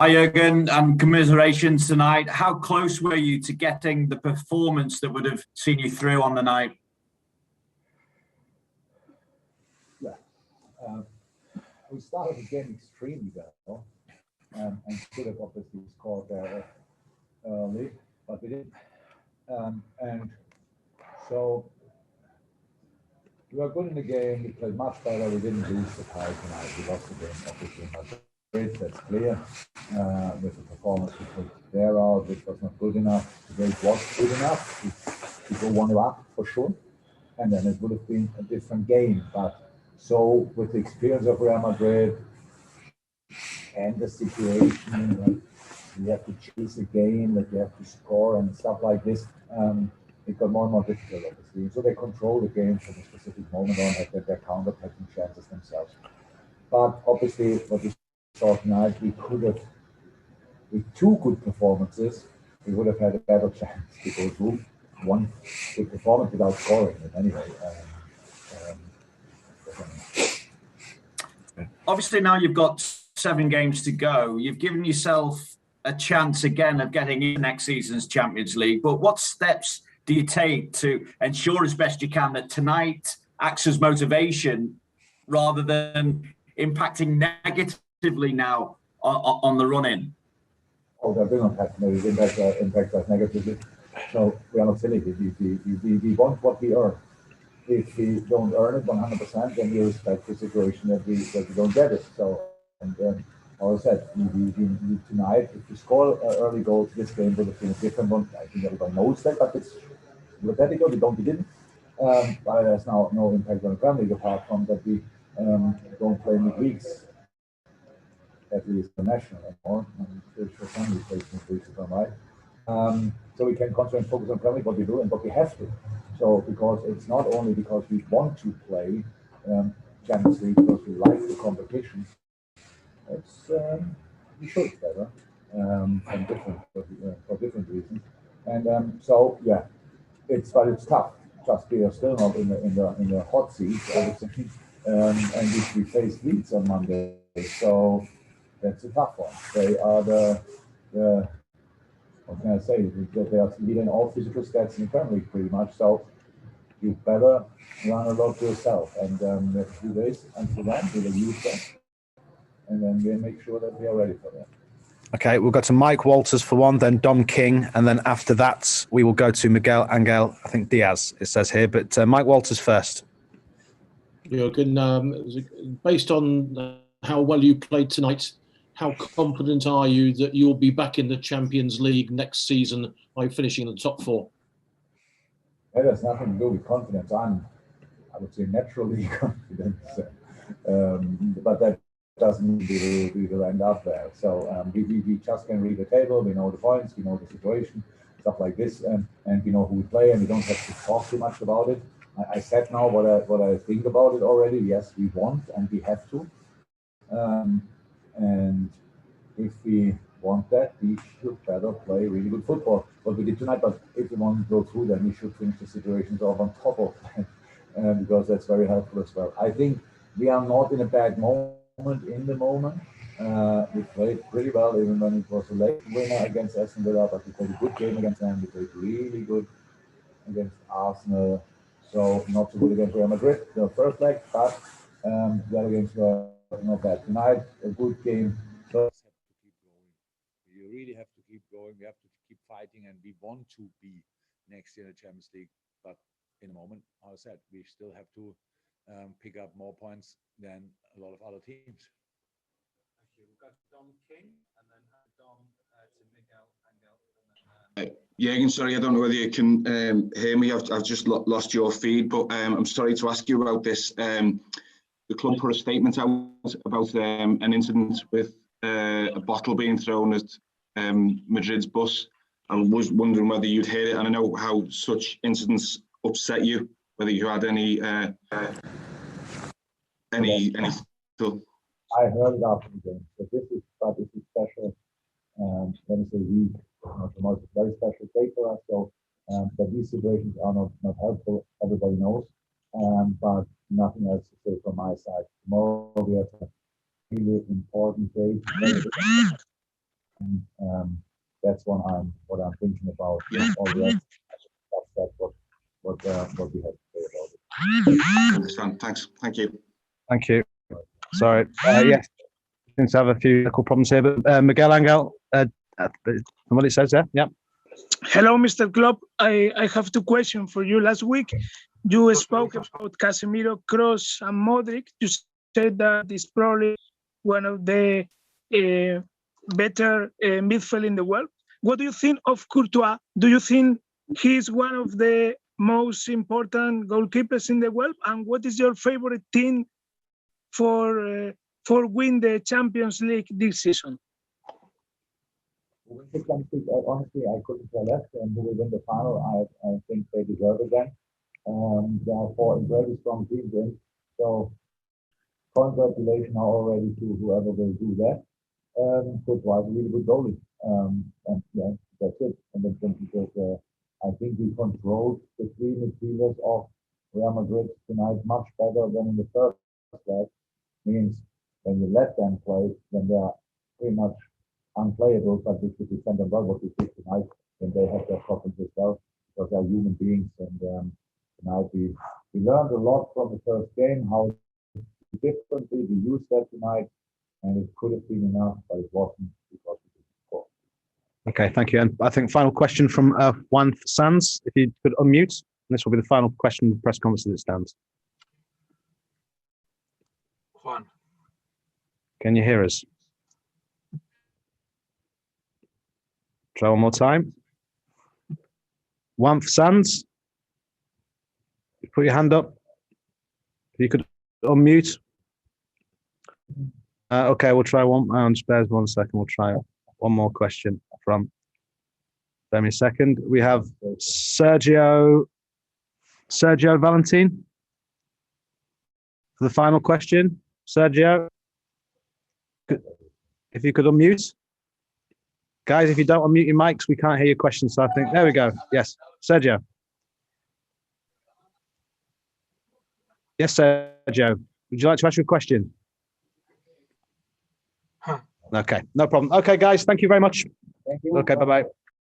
Hi, Jurgen, and commiserations tonight. How close were you to getting the performance that would have seen you through on the night? Yeah, we started the game extremely well, and could have obviously scored there early, but we didn't. And so we were good in the game. We played much better. We didn't lose the tie tonight. We lost the game, obviously, in Madrid. That's clear. With the performance we put there out, which was not good enough. Today it was good enough to go 1 up for sure, and then it would have been a different game. But so with the experience of Real Madrid and the situation, like you have to chase a game, that you have to score and stuff like this, it got more and more difficult, obviously. So they control the game from a specific moment on, have their counter-attacking chances themselves. But obviously, what we saw tonight, we could have, with 2 good performances, we would have had a better chance to go through. 1 good performance without scoring it anyway. Obviously, now you've got 7 games to go. You've given yourself a chance again of getting in next season's Champions League. But what steps do you take to ensure as best you can that tonight acts as motivation rather than impacting negatively now on the run-in? Oh, that will not impact us negatively. So we are not silly. We want what we earn. If we don't earn it 100%, then we respect the situation that we don't get it. So, and as I said, we tonight, if we score early goals, this game would have been a different one. I think everybody knows that, but it's hypothetical. We didn't. But there's now no impact on the Premier League apart from that we don't play midweeks, at least the national anymore. I'm pretty sure somebody plays midweeks if I'm right. So we can concentrate and focus on Premier League, what we do and what we have to. So because it's not only because we want to play Champions League because we like the competition, it's we should better for different reasons. And so yeah, it's tough. Just we are still not in the hot seat, obviously, and we face Leeds on Monday, so that's a tough one. They are the what can I say? They are leading all physical stats in the Premier League pretty much. So you better run a lot yourself. And we have a few days until then. We will use that, and then we'll make sure that we are ready for that. Okay, we'll go to Mike Walters for one, then Dom King, and then after that we will go to Miguel Angel, I think Diaz, it says here, but Mike Walters first. Jurgen, based on how well you played tonight, how confident are you that you'll be back in the Champions League next season by finishing in the top 4? That has nothing to do with confidence. I would say, naturally confident, but that doesn't mean we will end up there. So we just can read the table, we know the points, we know the situation, stuff like this, and we know who we play, and we don't have to talk too much about it. I said now what I think about it already. Yes, we want and we have to. And if we want that, we should better play really good football. What we did tonight, but if we want to go through, then we should finish the situations off on top of that, because that's very helpful as well. I think we are not in a bad moment in the moment. We played pretty well, even when it was a late winner against Aston Villa, but we played a good game against them. We played really good against Arsenal. So not so good against Real Madrid, the first leg, but the other games were not bad. Tonight, a good game. First, have to keep going. You really have to keep going. We have to keep fighting, and we want to be next year in the Champions League. But in a moment, as I said, we still have to pick up more points than a lot of other teams. Thank you. We've got Dom King, and then Dom to Miguel Angel. Jurgen, sorry, I don't know whether you can hear me. I've just lost your feed, but I'm sorry to ask you about this. The club put a statement out about an incident with a bottle being thrown at Madrid's bus. I was wondering whether you'd heard it, and I know how such incidents upset you. Whether you had any thought. I heard it after the game. So this is special. Let me say week. It's a very special day for us. So, but these situations are not helpful. Everybody knows. But nothing else to say from my side. Tomorrow we have a really important day. That's what I'm thinking about. All the rest, that's what we have to say about it. I understand. Thanks. Thank you. Thank you. Sorry. Yes, seems to have a few technical problems here, but Miguel Angel, from what it says there, yeah. Hello, Mr. Klopp. I have two questions for you. Last week, you spoke about Casemiro, Kroos, and Modric. You said that it's probably one of the better midfield in the world. What do you think of Courtois? Do you think he's one of the most important goalkeepers in the world? And what is your favorite team for win the Champions League this season? Win the Champions League, honestly, I couldn't care less. And who will win the final? I think they deserve it then. There are four very strong teams in. So congratulations already to whoever will do that. Courtois is a really good goalie. And yeah, that's it. And then because I think we controlled the three midfielders of Real Madrid tonight much better than in the first leg. Means when you let them play, then they are pretty much unplayable. But if you defend them well, what we did tonight, then they have their problems as well, because they're human beings. And tonight we learned a lot from the first game, how differently we used that tonight, and it could have been enough, but it wasn't because we didn't score. Okay, thank you. And I think final question from Juan Sanz, if you could unmute. And this will be the final question of the press conference as it stands. Juan. Can you hear us? Try one more time. Juan Sanz, put your hand up. If you could unmute. Okay, we'll try one. Just bear 1 second. We'll try one more question from. Bear me a second. We have Sergio Valentin for the final question. Sergio, if you could unmute. Guys, if you don't unmute your mics, we can't hear your questions. So I think, there we go. Yes, Sergio. Yes, Sergio. Would you like to ask your question? Okay, no problem. Okay, guys, thank you very much. Thank you. Okay, bye-bye.